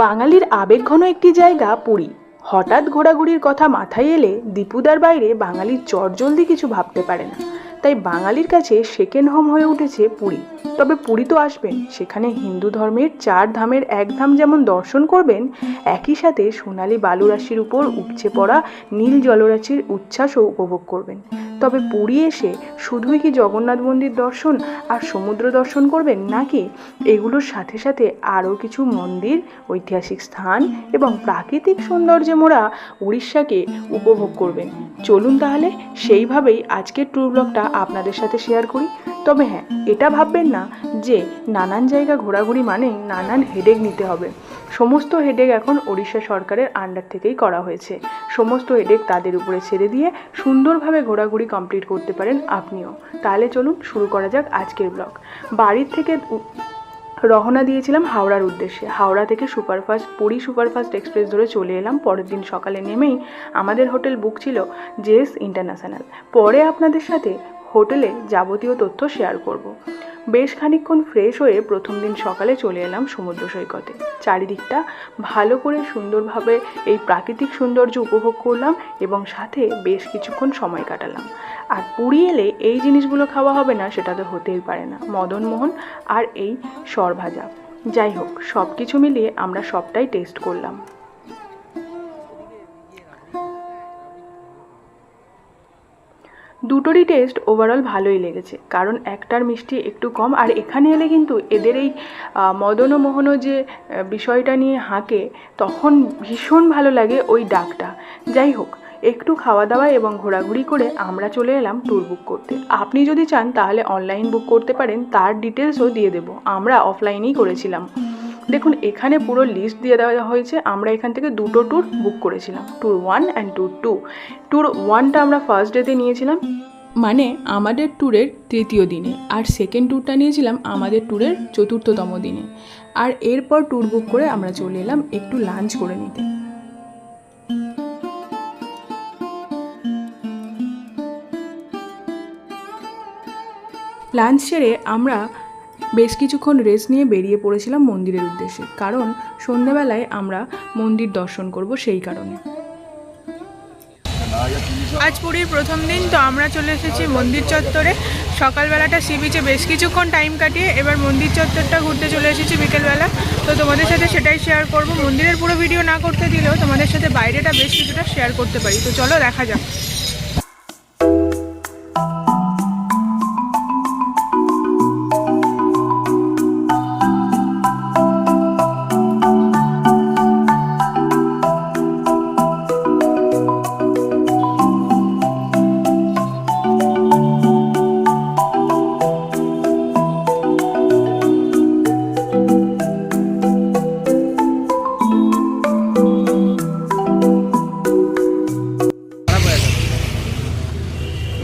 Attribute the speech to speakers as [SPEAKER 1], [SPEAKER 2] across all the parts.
[SPEAKER 1] বাঙালির আবেগঘন একটি জায়গা পুরী। হঠাৎ ঘোরাঘুরির কথা মাথায় এলে দীপুদার বাইরে বাঙালির চটজলদি কিছু ভাবতে পারে না। তাই বাঙালির কাছে সেকেন্ড হোম হয়ে উঠেছে পুরী। তবে পুরী তো আসবেন, সেখানে হিন্দু ধর্মের 4 ধামের এক ধাম যেমন দর্শন করবেন, একই সাথে সোনালি বালুরাশির উপর উপচে পড়া নীল জলরাশির উচ্ছ্বাসও উপভোগ করবেন। তবে পুরী এসে শুধুই কি জগন্নাথ মন্দির দর্শন আর সমুদ্র দর্শন করবেন, নাকি এগুলোর সাথে সাথে আরও কিছু মন্দির, ঐতিহাসিক স্থান এবং প্রাকৃতিক সৌন্দর্যে মোড়া উড়িষ্যাকে উপভোগ করবেন? চলুন তাহলে সেইভাবেই আজকের ট্যুর ব্লগটা আপনাদের সাথে শেয়ার করি। তবে হ্যাঁ, এটা ভাববেন না যে নানান জায়গা ঘোরাঘুরি মানে নানান হেডেক নিতে হবে। সমস্ত হেডেক এখন ওড়িশা সরকারের আন্ডার থেকেই করা হয়েছে। সমস্ত হেডেক তাদের উপরে ছেড়ে দিয়ে সুন্দরভাবে ঘোরাঘুরি কমপ্লিট করতে পারেন আপনিও। তাহলে চলুন শুরু করা যাক আজকের ব্লগ। বাড়ির থেকে রওনা দিয়েছিলাম হাওড়ার উদ্দেশ্যে। হাওড়া থেকে পুরী সুপারফাস্ট এক্সপ্রেস ধরে চলে এলাম। পরের দিন সকালে নেমেই আমাদের হোটেল বুক ছিল জেএস ইন্টারন্যাশনাল। পরে আপনাদের সাথে হোটেলে যাবতীয় তথ্য শেয়ার করব। বেশ খানিকক্ষণ ফ্রেশ হয়ে প্রথম দিন সকালে চলে এলাম সমুদ্র সৈকতে। চারিদিকটা ভালো করে সুন্দরভাবে এই প্রাকৃতিক সৌন্দর্য উপভোগ করলাম এবং সাথে বেশ কিছুক্ষণ সময় কাটালাম। আর পুরী এলে এই জিনিসগুলো খাওয়া হবে না সেটা তো হতেই পারে না, মদনমোহন আর এই সরভাজা। যাই হোক, সব কিছু মিলিয়ে আমরা সবটাই টেস্ট করলাম। দুটোরই টেস্ট ওভারঅল ভালোই লেগেছে, কারণ একটার মিষ্টি একটু কম। আর এখানে এলে কিন্তু এদের এই মদন ও মোহনও যে বিষয়টা নিয়ে হাঁকে, তখন ভীষণ ভালো লাগে ওই ডাকটা। যাই হোক, একটু খাওয়া দাওয়া এবং ঘোরাঘুরি করে আমরা চলে এলাম ট্যুর বুক করতে। আপনি যদি চান তাহলে অনলাইন বুক করতে পারেন, তার ডিটেলসও দিয়ে দেবো। আমরা অফলাইনেই করেছিলাম। দেখুন, এখানে পুরো লিস্ট দিয়ে দেওয়া হয়েছে। আমরা এখান থেকে দুটো ট্যুর বুক করেছিলাম, ট্যুর 1 অ্যান্ড ট্যুর 2। ট্যুর 1টা আমরা ফার্স্ট ডেতে নিয়েছিলাম, মানে আমাদের ট্যুরের তৃতীয় দিনে, আর সেকেন্ড ট্যুরটা নিয়েছিলাম আমাদের ট্যুরের চতুর্থতম দিনে। আর এরপর ট্যুর বুক করে আমরা চলে এলাম একটু লাঞ্চ করে নিতে। লাঞ্চ সেরে আমরা বেশ কিছুক্ষণ রেস্ট নিয়ে বেরিয়ে পড়েছিলাম মন্দিরের উদ্দেশ্যে, কারণ সন্ধ্যাবেলায় আমরা মন্দির দর্শন করব, সেই কারণে। আজ পুরীর প্রথম দিন, তো আমরা চলে এসেছি মন্দির চত্বরে। সকালবেলাটা সি বিচে বেশ কিছুক্ষণ টাইম কাটিয়ে এবার মন্দির চত্বরটা ঘুরতে চলে এসেছি বিকেলবেলা। তো তোমাদের সাথে সেটাই শেয়ার করব। মন্দিরের পুরো ভিডিও না করতে দিলেও তোমাদের সাথে বাইরেটা বেশ কিছুটা শেয়ার করতে পারি। তো চলো দেখা যাক।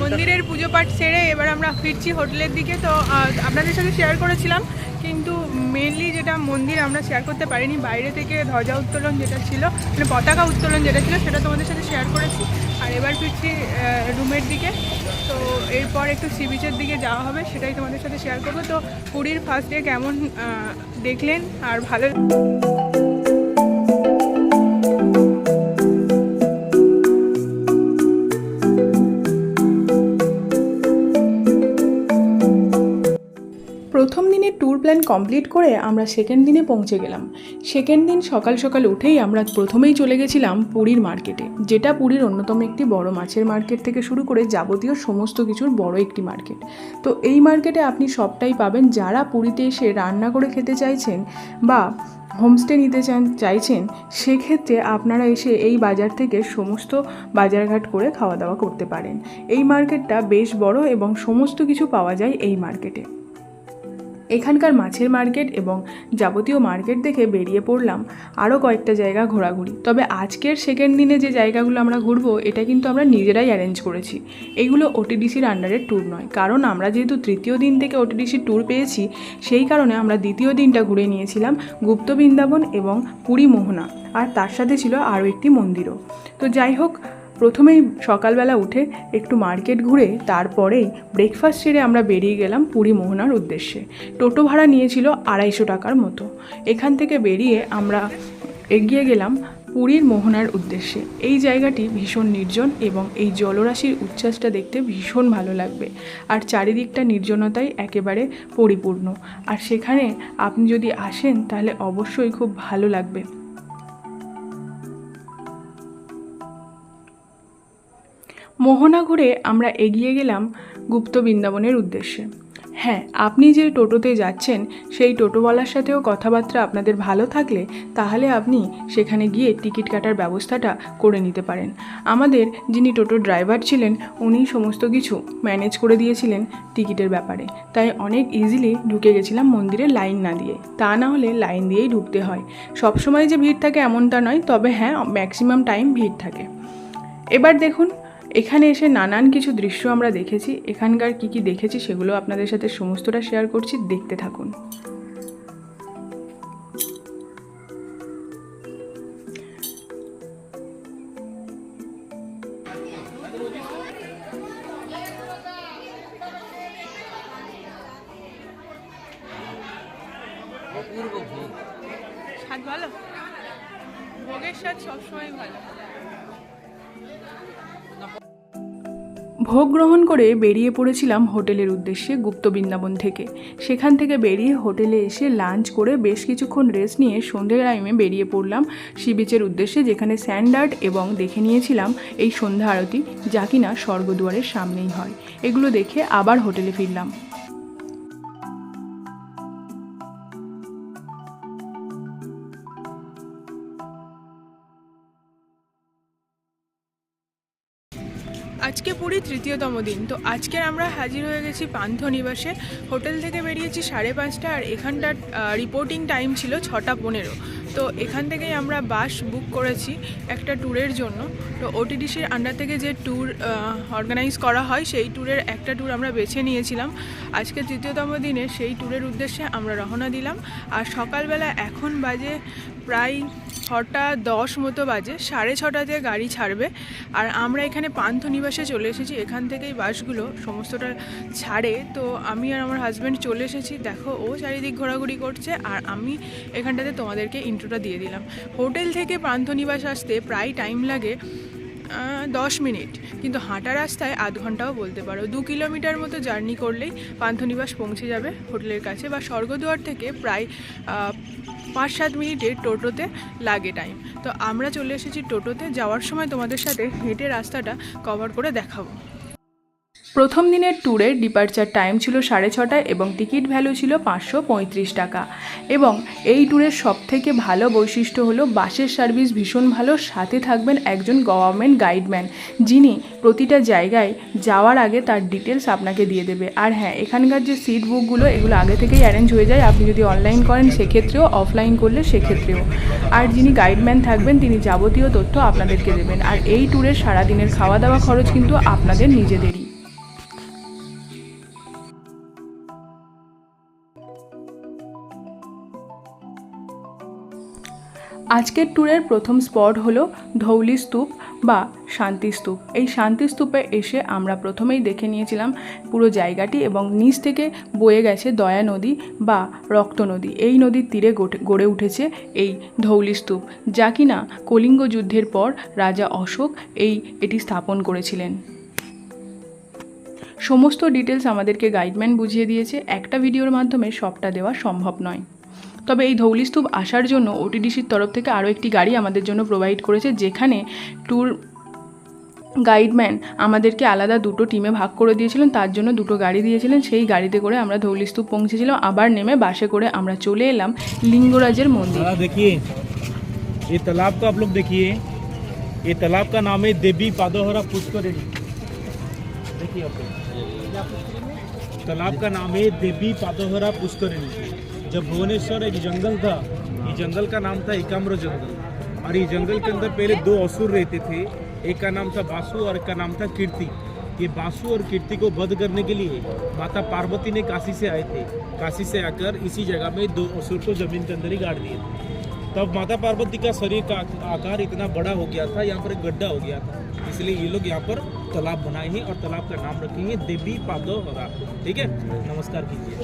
[SPEAKER 1] মন্দিরের পুজো পাঠ সেরে এবার আমরা ফিরছি হোটেলের দিকে। তো আপনাদের সাথে শেয়ার করেছিলাম, কিন্তু মেনলি যেটা মন্দির আমরা শেয়ার করতে পারিনি, বাইরে থেকে ধ্বজা উত্তোলন যেটা ছিল, মানে পতাকা উত্তোলন যেটা ছিল, সেটা তোমাদের সাথে শেয়ার করেছি। আর এবার ফিরছি রুমের দিকে। তো এরপর একটু সি বিচের দিকে যাওয়া হবে, সেটাই তোমাদের সাথে শেয়ার করবো। তো পুরীর ফার্স্ট ডে কেমন দেখলেন আর ভালো। প্রথম দিনে ট্যুর প্ল্যান কমপ্লিট করে আমরা সেকেন্ড দিনে পৌঁছে গেলাম। সেকেন্ড দিন সকাল সকাল উঠেই আমরা প্রথমেই চলে গেছিলাম পুরীর মার্কেটে, যেটা পুরীর অন্যতম একটি বড় মাছের মার্কেট থেকে শুরু করে যাবতীয় সমস্ত কিছুর বড় একটি মার্কেট। তো এই মার্কেটে আপনি সবটাই পাবেন। যারা পুরীতে এসে রান্না করে খেতে চাইছেন বা হোমস্টে নিতে চাইছেন, সেক্ষেত্রে আপনারা এসে এই বাজার থেকে সমস্ত বাজারঘাট করে খাওয়া দাওয়া করতে পারেন। এই মার্কেটটা বেশ বড় এবং সমস্ত কিছু পাওয়া যায় এই মার্কেটে। এখানকার মাছের মার্কেট এবং যাবতীয় মার্কেট দেখে বেরিয়ে পড়লাম আরও কয়েকটা জায়গা ঘোরাঘুরি। তবে আজকের সেকেন্ড দিনে যে জায়গাগুলো আমরা ঘুরবো, এটা কিন্তু আমরা নিজেরাই অ্যারেঞ্জ করেছি। এগুলো ওটিডিসির আন্ডারের ট্যুর নয়, কারণ আমরা যেহেতু তৃতীয় দিন থেকে ওটিডিসির ট্যুর পেয়েছি, সেই কারণে আমরা দ্বিতীয় দিনটা ঘুরে নিয়েছিলাম গুপ্ত বৃন্দাবন এবং পুরী মোহনা, আর তার সাথে ছিল আরও একটি মন্দিরও। তো যাই হোক, প্রথমেই সকালবেলা উঠে একটু মার্কেট ঘুরে তারপরেই ব্রেকফাস্ট সেরে আমরা বেরিয়ে গেলাম পুরী মোহনার উদ্দেশ্যে। টোটো ভাড়া নিয়েছিল 250 টাকার মতো। এখান থেকে বেরিয়ে আমরা এগিয়ে গেলাম পুরীর মোহনার উদ্দেশ্যে। এই জায়গাটি ভীষণ নির্জন এবং এই জলরাশির উচ্ছ্বাসটা দেখতে ভীষণ ভালো লাগবে। আর চারিদিকটা নির্জনতায় একেবারে পরিপূর্ণ। আর সেখানে আপনি যদি আসেন তাহলে অবশ্যই খুব ভালো লাগবে। মোহনা ঘুরে আমরা এগিয়ে গেলাম গুপ্ত বৃন্দাবনের উদ্দেশ্যে। হ্যাঁ, আপনি যে টোটোতে যাচ্ছেন সেই টোটোওয়ালার সাথেও কথাবার্তা আপনাদের ভালো থাকলে তাহলে আপনি সেখানে গিয়ে টিকিট কাটার ব্যবস্থাটা করে নিতে পারেন। আমাদের যিনি টোটো ড্রাইভার ছিলেন উনি সমস্ত কিছু ম্যানেজ করে দিয়েছিলেন টিকিটের ব্যাপারে, তাই অনেক ইজিলি ঢুকে গেছিলাম মন্দিরে লাইন না দিয়ে। তা না হলে লাইন দিয়েই ঢুকতে হয়। সবসময় যে ভিড় থাকে এমনটা নয়, তবে হ্যাঁ ম্যাক্সিমাম টাইম ভিড় থাকে। এবার দেখুন, এখানে এসে নানান কিছু দৃশ্য আমরা দেখেছি। এখানকার কি দেখেছি সেগুলো আপনাদের সাথে সমস্তটা শেয়ার করছি, দেখতে থাকুন। স্বাদ ভালো, ভোগের স্বাদ সবসময় ভালো। ভোগ গ্রহণ করে বেরিয়ে পড়েছিলাম হোটেলের উদ্দেশ্যে গুপ্ত বৃন্দাবন থেকে। সেখান থেকে বেরিয়ে হোটেলে এসে লাঞ্চ করে বেশ কিছুক্ষণ রেস্ট নিয়ে সন্ধ্যে টাইমে বেরিয়ে পড়লাম সি বিচের উদ্দেশ্যে, যেখানে স্যান্ড আর্ট এবং দেখে নিয়েছিলাম এই সন্ধ্যা আরতি, যা কিনা স্বর্গদুয়ারের সামনেই হয়। এগুলো দেখে আবার হোটেলে ফিরলাম। আজকে পুরী তৃতীয়তম দিন। তো আজকের আমরা হাজির হয়ে গেছি পান্থনিবাসে। হোটেল থেকে বেরিয়েছি 5:30 আর এখানটার রিপোর্টিং টাইম ছিল 6:15। তো এখান থেকেই আমরা বাস বুক করেছি একটা ট্যুরের জন্য। তো ওটিডিসির আন্ডার থেকে যে ট্যুর অর্গানাইজ করা হয় সেই ট্যুরের একটা ট্যুর আমরা বেছে নিয়েছিলাম। আজকে তৃতীয়তম দিনে সেই ট্যুরের উদ্দেশ্যে আমরা রওনা দিলাম। আর সকালবেলা এখন বাজে প্রায় 6:10 মতো বাজে, 6:30টাতে গাড়ি ছাড়বে। আর আমরা এখানে পান্থনিবাসে চলে এসেছি। এখান থেকেই বাসগুলো সমস্তটা ছাড়ে। তো আমি আর আমার হাজব্যান্ড চলে এসেছি। দেখো, ও চারিদিক ঘোরাঘুরি করছে আর আমি এখানটাতে তোমাদেরকে ইন্ট্রোটা দিয়ে দিলাম। হোটেল থেকে পান্থনিবাস আসতে প্রায় টাইম লাগে 10 মিনিট, কিন্তু হাঁটা রাস্তায় আধ ঘন্টাও বলতে পারো। 2 কিলোমিটার মতো জার্নি করলেই পান্থনিবাস পৌঁছে যাবে হোটেলের কাছে। বা স্বর্গদুয়ার থেকে প্রায় 5-7 মিনিটের টোটোতে লাগে টাইম। তো আমরা চলে এসেছি টোটোতে। যাওয়ার সময় তোমাদের সাথে হেঁটে রাস্তাটা কভার করে দেখাবো। প্রথম দিনের ট্যুরের ডিপার্চার টাইম ছিল 6:30 এবং টিকিট ভ্যালু ছিল 535 টাকা। এবং এই ট্যুরের সবথেকে ভালো বৈশিষ্ট্য হলো বাসের সার্ভিস ভীষণ ভালো। সাথে থাকবেন একজন গভর্নমেন্ট গাইডম্যান, যিনি প্রতিটা জায়গায় যাওয়ার আগে তার ডিটেলস আপনাকে দিয়ে দেবে। আর হ্যাঁ, এখানকার যে সিট বুকগুলো এগুলো আগে থেকেই অ্যারেঞ্জ হয়ে যায়। আপনি যদি অনলাইন করেন সেক্ষেত্রেও, অফলাইন করলে সেক্ষেত্রেও। আর যিনি গাইডম্যান থাকবেন তিনি যাবতীয় তথ্য আপনাদেরকে দেবেন। আর এই ট্যুরের সারাদিনের খাওয়া দাওয়া খরচ কিন্তু আপনাদের নিজেদেরই। আজকের ট্যুরের প্রথম স্পট হলো ধৌলি স্তূপ বা শান্তি স্তূপ। এই শান্তি স্তূপে এসে আমরা প্রথমেই দেখে নিয়েছিলাম পুরো জায়গাটি এবং নিচ থেকে বয়ে গেছে দয়া নদী বা রক্ত নদী। এই নদীর তীরে গড়ে উঠেছে এই ধৌলি স্তূপ, যা কিনা কলিঙ্গ যুদ্ধের পর রাজা অশোক এটি স্থাপন করেছিলেন। সমস্ত ডিটেলস আমাদেরকে গাইডম্যান বুঝিয়ে দিয়েছে। একটা ভিডিওর মাধ্যমে সবটা দেওয়া সম্ভব নয়। তবে এই ধৌলি স্তূপ আসার জন্য ওটিডিসির তরফ থেকে আরও একটি গাড়ি আমাদের জন্য প্রোভাইড করেছে, যেখানে ট্যুর গাইডম্যান আমাদেরকে আলাদা 2টো টিমে ভাগ করে দিয়েছিলেন। তার জন্য 2টো গাড়ি দিয়েছিলেন। সেই গাড়িতে করে আমরা ধৌলি স্তূপ পৌঁছেছিলাম। আবার নেমে বাসে করে আমরা চলে এলাম লিঙ্গরাজের মন্দির।
[SPEAKER 2] देखिए ये तालाब को आप लोग देखिए, ये तालाब का नाम है देवी पादोहरा पुष्करिणी। देखिए आप तालाब का नाम है देवी पादोहरा पुष्करिणी। जब भुवनेश्वर एक जंगल था, ये जंगल का नाम था एकाम्र जंगल। और ये जंगल के अंदर पहले 2 असुर रहते थे, एक का नाम था बासु और एक का नाम था कीर्ति। ये बासु और कीर्ति को वध करने के लिए माता पार्वती ने काशी से आए थे। काशी से आकर इसी जगह में 2 असुर को जमीन के अंदर ही गाड़ दिए थे। तब माता पार्वती का शरीर का आकार इतना बड़ा हो गया था, यहाँ पर एक गड्ढा हो गया था, इसलिए ये लोग यहाँ पर तालाब बनाए हैं और तालाब का नाम रखे हैं देवी पादोहरा। ठीक है, नमस्कार कीजिए।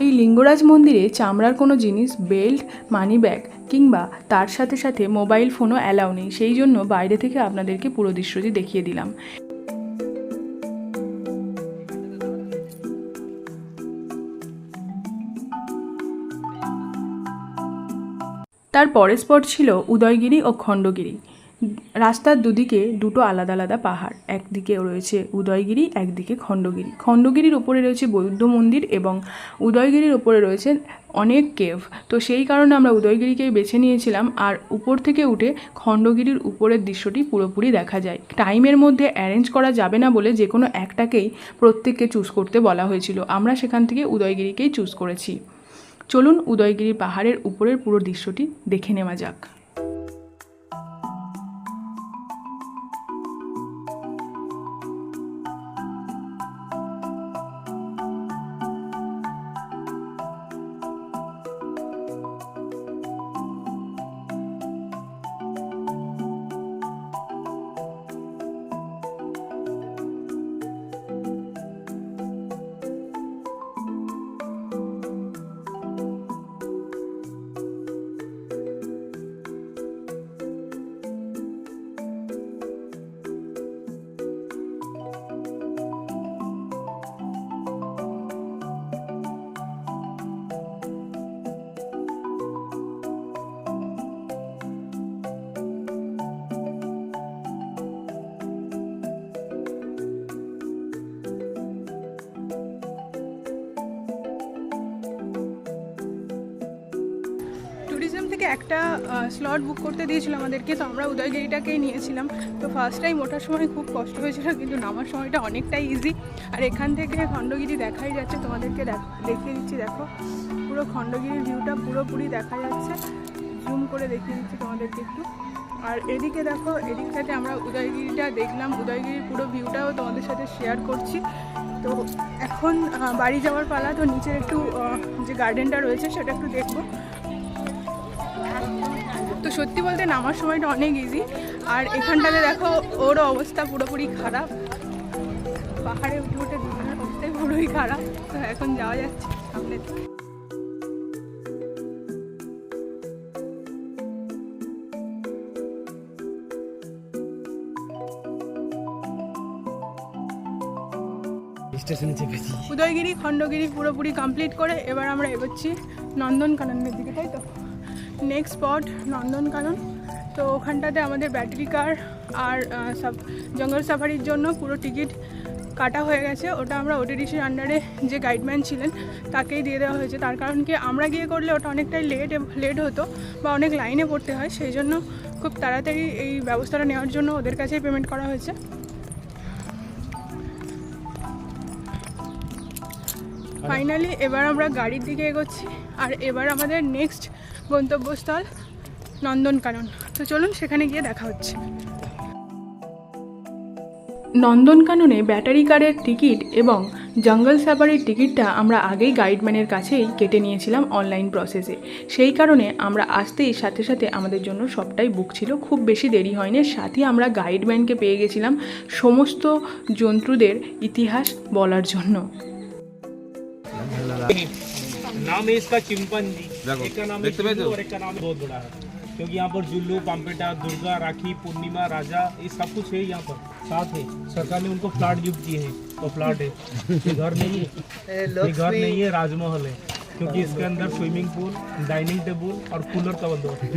[SPEAKER 1] এই লিঙ্গরাজ মন্দিরে চামড়ার কোনো জিনিস, বেল্ট, মানি ব্যাগ কিংবা তার সাথে সাথে মোবাইল ফোনও অ্যালাউ নেই, সেই জন্য বাইরে থেকে আপনাদেরকে পুরো দৃশ্যটি দেখিয়ে দিলাম। তার পরের স্পট ছিল উদয়গিরি ও খণ্ডগিরি। রাস্তার দুদিকে দুটো আলাদা আলাদা পাহাড়, একদিকে রয়েছে উদয়গিরি, একদিকে খণ্ডগিরি। খণ্ডগিরির ওপরে রয়েছে বৌদ্ধ মন্দির এবং উদয়গিরির ওপরে রয়েছে অনেক কেভ। তো সেই কারণে আমরা উদয়গিরিকেই বেছে নিয়েছিলাম, আর উপর থেকে উঠে খণ্ডগিরির উপরের দৃশ্যটি পুরোপুরি দেখা যায়। টাইমের মধ্যে অ্যারেঞ্জ করা যাবে না বলে যে কোনো একটাকেই প্রত্যেককে চুজ করতে বলা হয়েছিল। আমরা সেখান থেকে উদয়গিরিকেই চুজ করেছি। চলুন উদয়গিরি পাহাড়ের উপরের পুরো দৃশ্যটি দেখে নেওয়া যাক। ট্যুরিজম থেকে একটা স্লট বুক করতে দিয়েছিল আমাদেরকে, তো আমরা উদয়গিরিটাকেই নিয়েছিলাম। তো ফার্স্ট টাইম ওঠার সময় খুব কষ্ট হয়েছিল, কিন্তু নামার সময়টা অনেকটাই ইজি। আর এখান থেকে খণ্ডগিরি দেখাই যাচ্ছে, তোমাদেরকে দেখিয়ে দিচ্ছি। দেখো পুরো খণ্ডগিরির ভিউটা পুরোপুরি দেখা যাচ্ছে, জুম করে দেখিয়ে দিচ্ছি তোমাদেরকে একটু। আর এদিকে দেখো, এদিকটাতে আমরা উদয়গিরিটা দেখলাম, উদয়গিরির পুরো ভিউটাও তোমাদের সাথে শেয়ার করছি। তো এখন বাড়ি যাওয়ার পালা। তো নিচের একটু যে গার্ডেনটা রয়েছে সেটা একটু দেখবো। তো সত্যি বলতে নামার সময়টা অনেক ইজি, আর এখানটাতে দেখো ওরও অবস্থা পুরোপুরি খারাপ, পাহাড়ে উঠে উঠে দুজনের অবস্থাই পুরোই খারাপ। তো এখন যাওয়া যাচ্ছে সামনে থেকে। উদয়গিরি খণ্ডগিরি পুরোপুরি কমপ্লিট করে এবার আমরা এগোচ্ছি নন্দনকাননের দিকে, তাই তো। Next spot Nandankanan. তো ওখানটাতে আমাদের ব্যাটারি কার আর জঙ্গল সাফারির জন্য পুরো টিকিট কাটা হয়ে গেছে। ওটা আমরা ওটিডিসির আন্ডারে যে গাইডম্যান ছিলেন তাকেই দিয়ে দেওয়া হয়েছে। তার কারণ কি, আমরা গিয়ে করলে ওটা অনেকটাই লেট হতো বা অনেক লাইনে পড়তে হয়, সেই জন্য খুব তাড়াতাড়ি এই ব্যবস্থাটা নেওয়ার জন্য ওদের কাছেই পেমেন্ট করা হয়েছে। ফাইনালি এবার আমরা গাড়ির দিকে এগোচ্ছি, আর এবার আমাদের নেক্সট গন্তব্যস্থল নন্দনকানন। তো চলুন সেখানে গিয়ে দেখা হচ্ছে। নন্দনকাননে ব্যাটারি কারের টিকিট এবং জঙ্গল সাফারির টিকিটটা আমরা আগেই গাইডম্যানের কাছেই কেটে নিয়েছিলাম অনলাইন প্রসেসে। সেই কারণে আমরা আসতেই সাথে সাথে আমাদের জন্য সবটাই বুক ছিল, খুব বেশি দেরি হয়নি। সাথে আমরা গাইডম্যানকে পেয়ে গেছিলাম সমস্ত জন্তুদের ইতিহাস বলার জন্য।
[SPEAKER 2] नाम है इसका चिंपांजी, एक का नाम है जुल्लू और एक का नाम बहुत बड़ा है, क्योंकि यहाँ पर जुल्लू, पाम्पेटा, दुर्गा, राखी, पूर्णिमा, राजा, ये सब कुछ है यहाँ पर साथ है। सरकार ने उनको प्लाट गिफ्ट किए हैं, तो प्लाट है, ये घर नहीं है, ये घर नहीं है, राजमहल है, क्योंकि इसके अंदर स्विमिंग पूल, डाइनिंग टेबल और कूलर का बंदोबस्त है।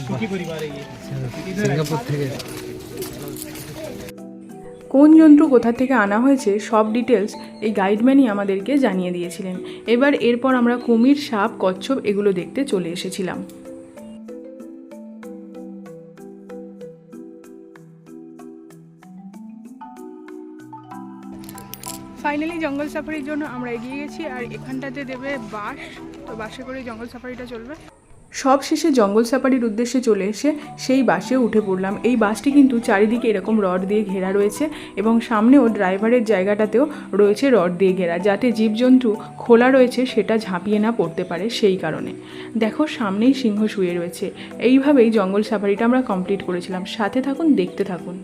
[SPEAKER 2] सुखी परिवार है ये, सिंगापुर থেকে। কোন জন্তু কোথা থেকে আনা হয়েছে সব ডিটেলস এই গাইডম্যানই আমাদেরকে জানিয়ে দিয়েছিলেন। এরপর আমরা কুমির, সাপ, কচ্ছপ এগুলো দেখতে চলে এসেছিলাম। ফাইনালি জঙ্গল সাফারির জন্য আমরা এগিয়ে গেছি, আর এখানটাতে দেবে বাস। তো বাসে করে জঙ্গল সাফারিটা চলবে।
[SPEAKER 1] সব শেষে জঙ্গল সাফারির উদ্দেশ্যে চলে এসে সেই বাসে উঠে পড়লাম। এই বাসটি কিন্তু চারিদিকে এরকম রড দিয়ে ঘেরা রয়েছে এবং সামনেও ড্রাইভারের জায়গাটাতেও রয়েছে রড দিয়ে ঘেরা, যাতে জীবজন্তু খোলা রয়েছে সেটা ঝাঁপিয়ে না পড়তে পারে সেই কারণে। দেখো সামনেই সিংহ শুয়ে রয়েছে। এইভাবেই জঙ্গল সাফারিটা আমরা কমপ্লিট করেছিলাম। সাথে থাকুন, দেখতে থাকুন।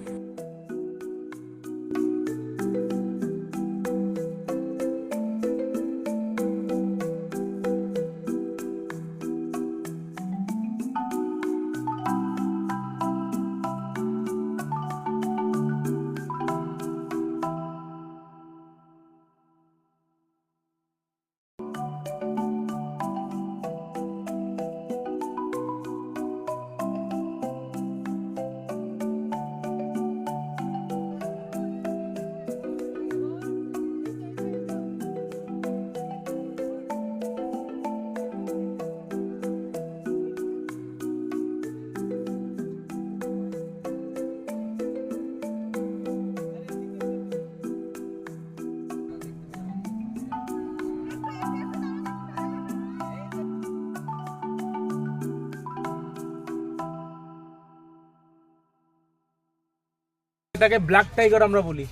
[SPEAKER 2] এটাকে ব্ল্যাক টাইগার আমরা বলি।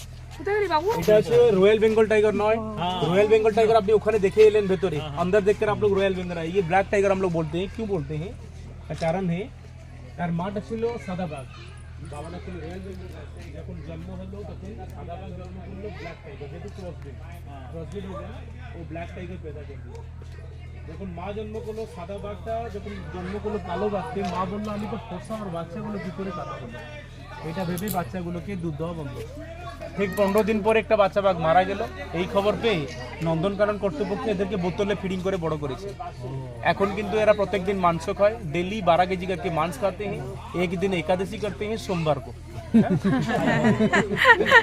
[SPEAKER 2] এটা হচ্ছে রয়্যাল বেঙ্গল टाइगर नॉय। रॉयल बेंगल टाइगर আপনি ওখানে দেখে এলেন ভেতরে, अंदर देखकर आप लोग रॉयल बेंगल है। ये ब्लैक टाइगर हम लोग बोलते हैं। क्यों बोलते हैं? का कारण है তার মাটা ছিল সাদা বাঘ। বাবা নাকি রয়্যাল বেঙ্গল যখন জন্ম হলো তখন সাদা বাঘ জন্ম করলো, ব্ল্যাক টাইগার যেহেতু ক্রসব্রিড हो गया वो ব্ল্যাক টাইগার पैदा कर दिया। যখন মা জন্ম করলো সাদা বাঘটা, যখন জন্ম করলো কালো বাঘকে, মা বললো আমি তো পোষা আর বাচ্চাগুলো কি করে কালো হলো, এটা ভেবে বাচ্চাগুলোকে দুধ দেওয়া বন্ধ। ঠিক 15 দিন পরে একটা বাচ্চা বাঘ মারা গেল। এই খবর পেয়ে নন্দনকানন কর্তৃপক্ষ এদেরকে বোতলে ফিডিং করে বড় করেছে। এখন কিন্তু এরা প্রত্যেকদিন মাংস খায়, डेली 12 केजी करके मांस खाते हैं। एक दिन एकादशी करते हैं सोमवार को।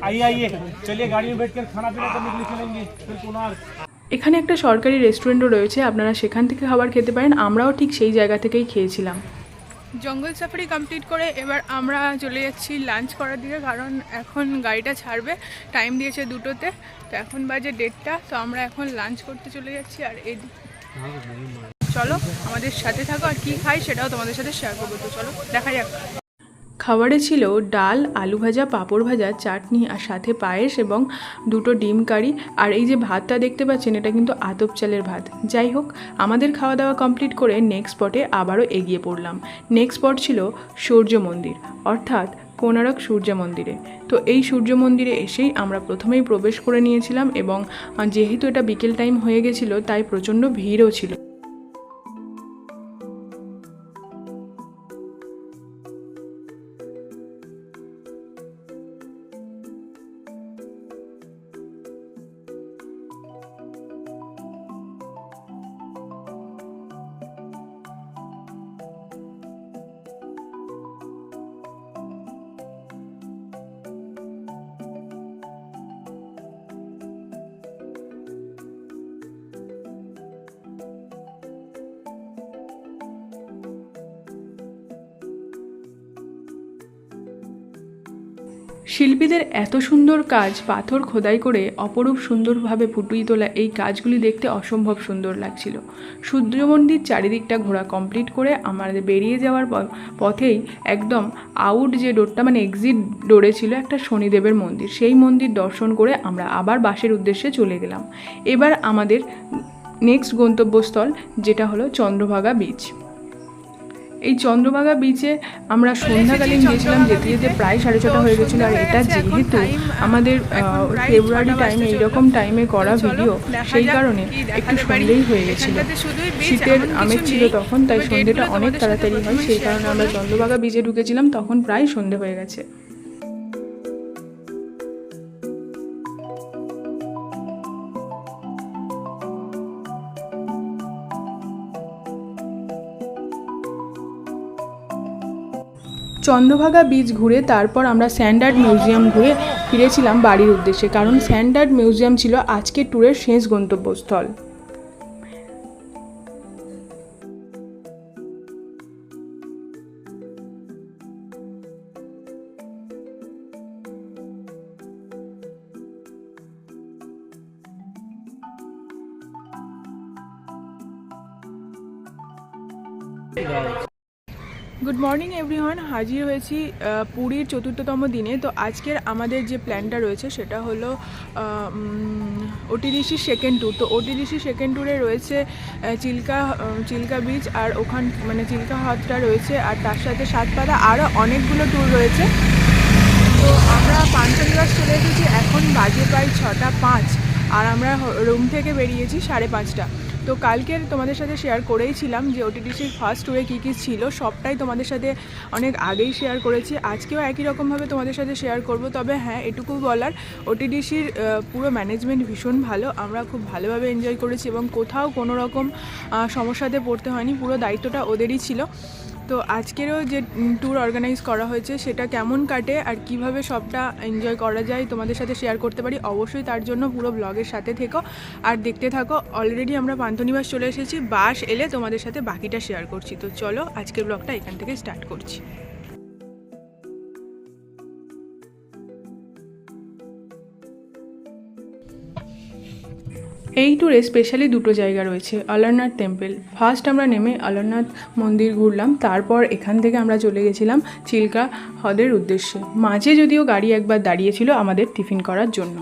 [SPEAKER 2] आइए आइए चलिए गाड़ी में बैठकर खाना पीना करने के लिए चलेंगे फिर कोणार्क।
[SPEAKER 1] এখানে একটা সরকারি রেস্টুরেন্টও রয়েছে, আপনারা সেখান থেকে খাবার খেতে পারেন। আমরাও ঠিক সেই জায়গা থেকেই খেয়েছিলাম।
[SPEAKER 3] জঙ্গল সাফারি কমপ্লিট করে এবার আমরা চলে যাচ্ছি লাঞ্চ করার দিকে, কারণ এখন গাড়িটা ছাড়বে। টাইম দিয়েছে 2টোতে, তো এখন বাজে 1:30। তো আমরা এখন লাঞ্চ করতে চলে যাচ্ছি। আর এই চলো আমাদের সাথে থাকো, আর কি খাই সেটাও তোমাদের সাথে শেয়ার করবো। তো চলো দেখা যাক।
[SPEAKER 1] খাবারে ছিল ডাল, আলু ভাজা, পাঁপড় ভাজা, চাটনি আর সাথে পায়েস এবং 2টো ডিম কারি। আর এই যে ভাতটা দেখতে পাচ্ছেন এটা কিন্তু আতপ চালের ভাত। যাই হোক, আমাদের খাওয়া দাওয়া কমপ্লিট করে নেক্সট স্পটে আবারও এগিয়ে পড়লাম। নেক্সট স্পট ছিল সূর্য মন্দির, অর্থাৎ কোণারক সূর্য মন্দিরে। তো এই সূর্য মন্দিরে এসেই আমরা প্রথমেই প্রবেশ করে নিয়েছিলাম এবং যেহেতু এটা বিকেল টাইম হয়ে গেছিলো তাই প্রচণ্ড ভিড়ও ছিল। শিল্পীদের এত সুন্দর কাজ, পাথর খোদাই করে অপরূপ সুন্দরভাবে ফুটিয়ে তোলা এই কাজগুলি দেখতে অসম্ভব সুন্দর লাগছিল। সূর্য মন্দির চারিদিকটা ঘোরা কমপ্লিট করে আমাদের বেরিয়ে যাওয়ার পথেই একদম আউট যে ডোরটা মানে এক্সিট ডোরে ছিল একটা শনিদেবের মন্দির। সেই মন্দির দর্শন করে আমরা আবার বাসের উদ্দেশ্যে চলে গেলাম। এবার আমাদের নেক্সট গন্তব্যস্থল যেটা হলো চন্দ্রভাগা বিচ। এই চন্দ্রভাগা বিচে আমরা সন্ধ্যাকালীন গিয়েছিলাম, যেতে যেতে প্রায় 6:30 হয়ে গেছিলো। আর এটা যেহেতু আমাদের ফেব্রুয়ারি টাইমে এইরকম টাইমে করা ভিডিও, সেই কারণে একটু সন্ধ্যেই হয়ে গেছিলো। শীতের আমেজ ছিল তখন, তাই সন্ধ্যেটা অনেক তাড়াতাড়ি হয়। সেই কারণে আমরা চন্দ্রভাগা বিচে ঢুকেছিলাম, তখন প্রায় সন্ধ্যে হয়ে গেছে। চন্দ্রভাগা বিচ ঘুরে তারপর আমরা স্যান্ড আর্ট মিউজিয়াম ঘুরে ফিরেছিলাম বাড়ির উদ্দেশ্যে, কারণ স্যান্ড আর্ট মিউজিয়াম ছিল আজকের ট্যুরের শেষ গন্তব্যস্থল।
[SPEAKER 3] গুড মর্নিং এভরিওয়ান, হাজির হয়েছি পুরীর চতুর্থতম দিনে। তো আজকের আমাদের যে প্ল্যানটা রয়েছে সেটা হলো ওটিডিসি সেকেন্ড ট্যুর। তো ওটিডিসি সেকেন্ড ট্যুরে রয়েছে চিল্কা বিচ, আর ওখান মানে চিল্কা হ্রদটা রয়েছে, আর তার সাথে সাতপাড়া, আরও অনেকগুলো ট্যুর রয়েছে। তো আমরা পান্থনিবাস চলে এসেছি, এখন বাজে প্রায় 6:05, আর আমরা রুম থেকে বেরিয়েছি 5:30। তো কালকের তোমাদের সাথে শেয়ার করেইছিলাম যে ওটিডিসির ফার্স্ট ট্যুরে কী কী ছিল, সবটাই তোমাদের সাথে অনেক আগেই শেয়ার করেছি। আজকেও একই রকমভাবে তোমাদের সাথে শেয়ার করব। তবে হ্যাঁ, এটুকু বলার, ওটিডিসির পুরো ম্যানেজমেন্ট ভীষণ ভালো, আমরা খুব ভালোভাবে এনজয় করেছি এবং কোথাও কোনো রকম সমস্যাতে পড়তে হয়নি, পুরো দায়িত্বটা ওদেরই ছিল। তো আজকেরও যে ট্যুর অর্গানাইজ করা হয়েছে সেটা কেমন কাটে আর কিভাবে সবটা এনজয় করা যায় তোমাদের সাথে শেয়ার করতে পারি, অবশ্যই তার জন্য পুরো ব্লগের সাথে থেকো আর দেখতে থাকো। অলরেডি আমরা পান্থনিবাস চলে এসেছি, বাস এলে তোমাদের সাথে বাকিটা শেয়ার করছি। তো চলো আজকের ব্লগটা এখান থেকে স্টার্ট করছি। এই ট্যুরে স্পেশালি দুটো জায়গা রয়েছে, অলারনাথ টেম্পল। ফার্স্ট আমরা নেমে অলারনাথ মন্দির ঘুরলাম, তারপর এখান থেকে আমরা চলে গেছিলাম চিল্কা হ্রদের উদ্দেশ্যে। মাঝে যদিও গাড়ি একবার দাঁড়িয়েছিল আমাদের টিফিন করার জন্য।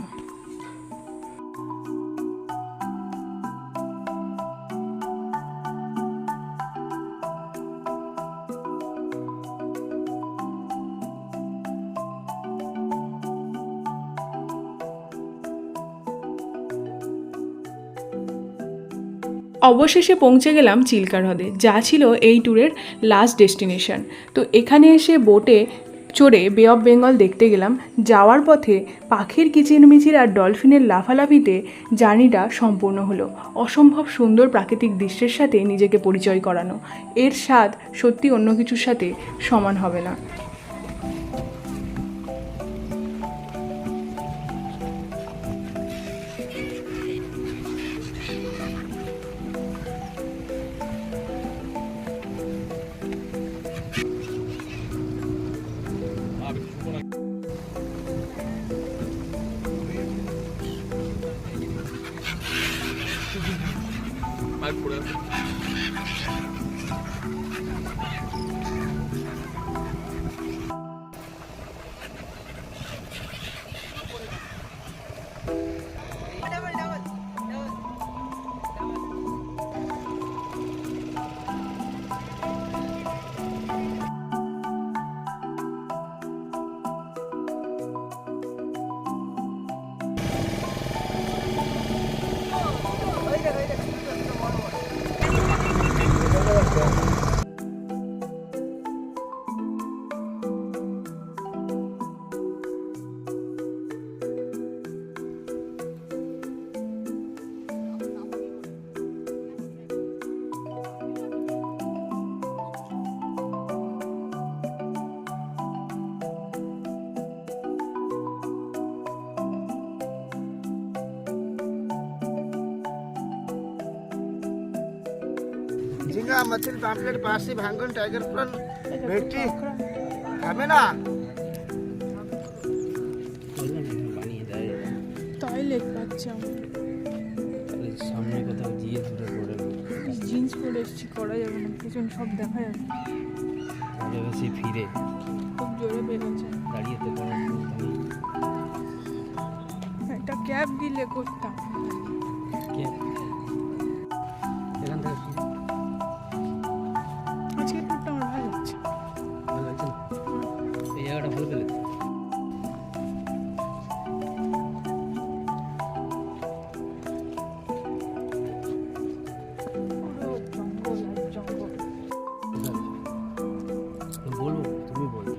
[SPEAKER 3] অবশেষে পৌঁছে গেলাম চিল্কা হ্রদে, যা ছিল এই ট্যুরের লাস্ট ডেস্টিনেশন। তো এখানে এসে বোটে চড়ে বে অফ বেঙ্গল দেখতে গেলাম। যাওয়ার পথে পাখির কিচিরমিচির আর ডলফিনের লাফালাফিতে জার্নিটা সম্পূর্ণ হলো। অসম্ভব সুন্দর প্রাকৃতিক দৃশ্যের সাথে নিজেকে পরিচয় করানো, এর স্বাদ সত্যি অন্য কিছুর সাথে সমান হবে না।
[SPEAKER 4] झींगा मछली पापलेट बासी भांगन टाइगर प्रॉन भेटी खाबे ना
[SPEAKER 3] টয়লেট বাচ্চা
[SPEAKER 5] সামনে কোথাও দিয়ে দূরে পড়ে
[SPEAKER 3] জিন্স পরে এসেছি, করা যাবে না, পিছন সব দেখা যাবে,
[SPEAKER 5] তাহলে বেশি ফিরে
[SPEAKER 3] খুব জোরে বেরোচ্ছে।
[SPEAKER 5] দাঁড়িয়ে তো করার
[SPEAKER 3] একটা ক্যাব দিলে করতাম।
[SPEAKER 5] এখান থেকে
[SPEAKER 3] আজকে ট্যুরটা আমার ভালো লাগছে।
[SPEAKER 5] ভালো লাগছে না? এই জায়গাটা ভালো পেলে
[SPEAKER 3] পুরো জঙ্গল আর জঙ্গল।
[SPEAKER 5] বলবো, তুমি বলো।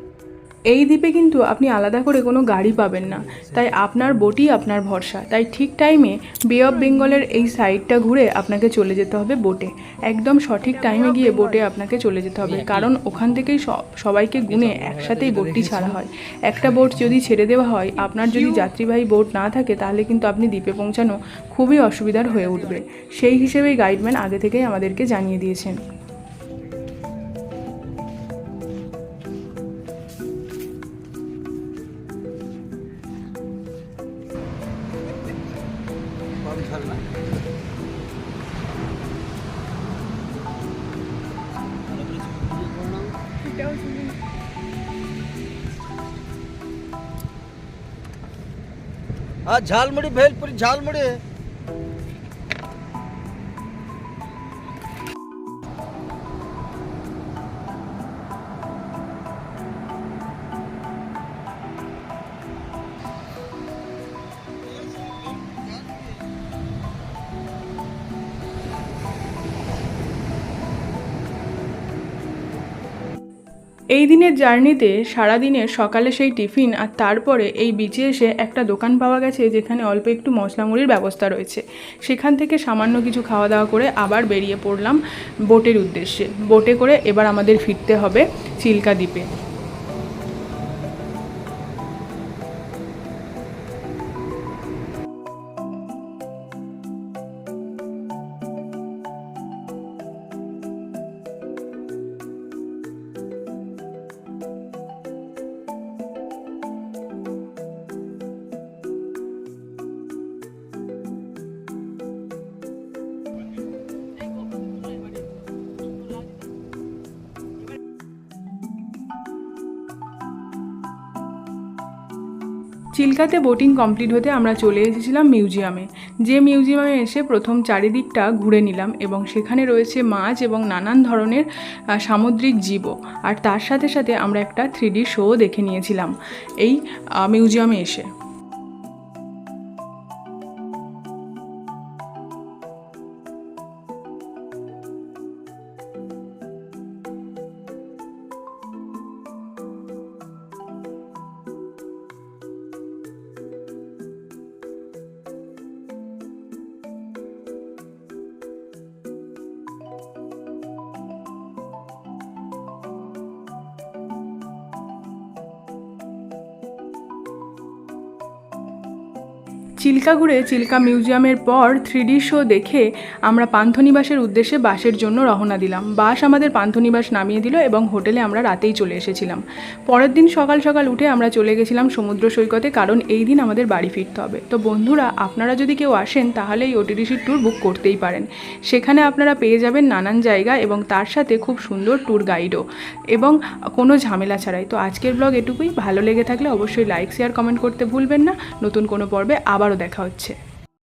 [SPEAKER 1] এই দ্বীপে কিন্তু আপনি আলাদা করে কোনো গাড়ি পাবেন না, তাই আপনার বোটই আপনার ভরসা। তাই ঠিক টাইমে বে অফ বেঙ্গলের এই সাইডটা ঘুরে আপনাকে চলে যেতে হবে বোটে। একদম সঠিক টাইমে গিয়ে বোটে আপনাকে চলে যেতে হবে, কারণ ওখান থেকেই সবাইকে গুনে একসাথেই বোটটি ছাড়া হয়। একটা বোট যদি ছেড়ে দেওয়া হয়, আপনার যদি যাত্রীবাহী বোট না থাকে, তাহলে কিন্তু আপনি দ্বীপে পৌঁছানো খুবই অসুবিধার হয়ে উঠবে। সেই হিসেবেই গাইডম্যান আগে থেকেই আমাদেরকে জানিয়ে দিয়েছেন।
[SPEAKER 4] कम चलना
[SPEAKER 3] এটাও শুনি
[SPEAKER 4] आज झालमुड़ी भेलपुरी झालमुड़ी
[SPEAKER 1] এই দিনের জার্নিতে সারাদিনের সকালে সেই টিফিন আর তারপরে এই বিচে এসে একটা দোকান পাওয়া গেছে যেখানে অল্প একটু মশলা মুড়ির ব্যবস্থা রয়েছে। সেখান থেকে সামান্য কিছু খাওয়া দাওয়া করে আবার বেরিয়ে পড়লাম বোটের উদ্দেশ্যে। বোটে করে এবার আমাদের ফিরতে হবে চিল্কা দ্বীপে। চিল্কাতে বোটিং কমপ্লিট হতে আমরা চলে এসেছিলাম মিউজিয়ামে। যে মিউজিয়ামে এসে প্রথম চারিদিকটা ঘুরে নিলাম এবং সেখানে রয়েছে মাছ এবং নানান ধরনের সামুদ্রিক জীবও। আর তার সাথে সাথে আমরা একটা 3D শো দেখে নিয়েছিলাম এই মিউজিয়ামে এসে। চিল্কা ঘুরে চিল্কা মিউজিয়ামের পর 3D শো দেখে আমরা পান্থনিবাসের উদ্দেশ্যে বাসের জন্য রওনা দিলাম। বাস আমাদের পান্থনিবাস নামিয়ে দিল এবং হোটেলে আমরা রাতেই চলে এসেছিলাম। পরের দিন সকাল সকাল উঠে আমরা চলে গেছিলাম সমুদ্র সৈকতে, কারণ এই দিন আমাদের বাড়ি ফিরতে হবে। তো বন্ধুরা, আপনারা যদি কেউ আসেন তাহলে এই ওটিডিসির ট্যুর বুক করতেই পারেন। সেখানে আপনারা পেয়ে যাবেন নানান জায়গা এবং তার সাথে খুব সুন্দর ট্যুর গাইডও এবং কোনো ঝামেলা ছাড়াই। তো আজকের ব্লগ এটুকুই। ভালো লেগে থাকলে অবশ্যই লাইক, শেয়ার, কমেন্ট করতে ভুলবেন না। নতুন কোনো পর্বে আবারও দেখা হচ্ছে।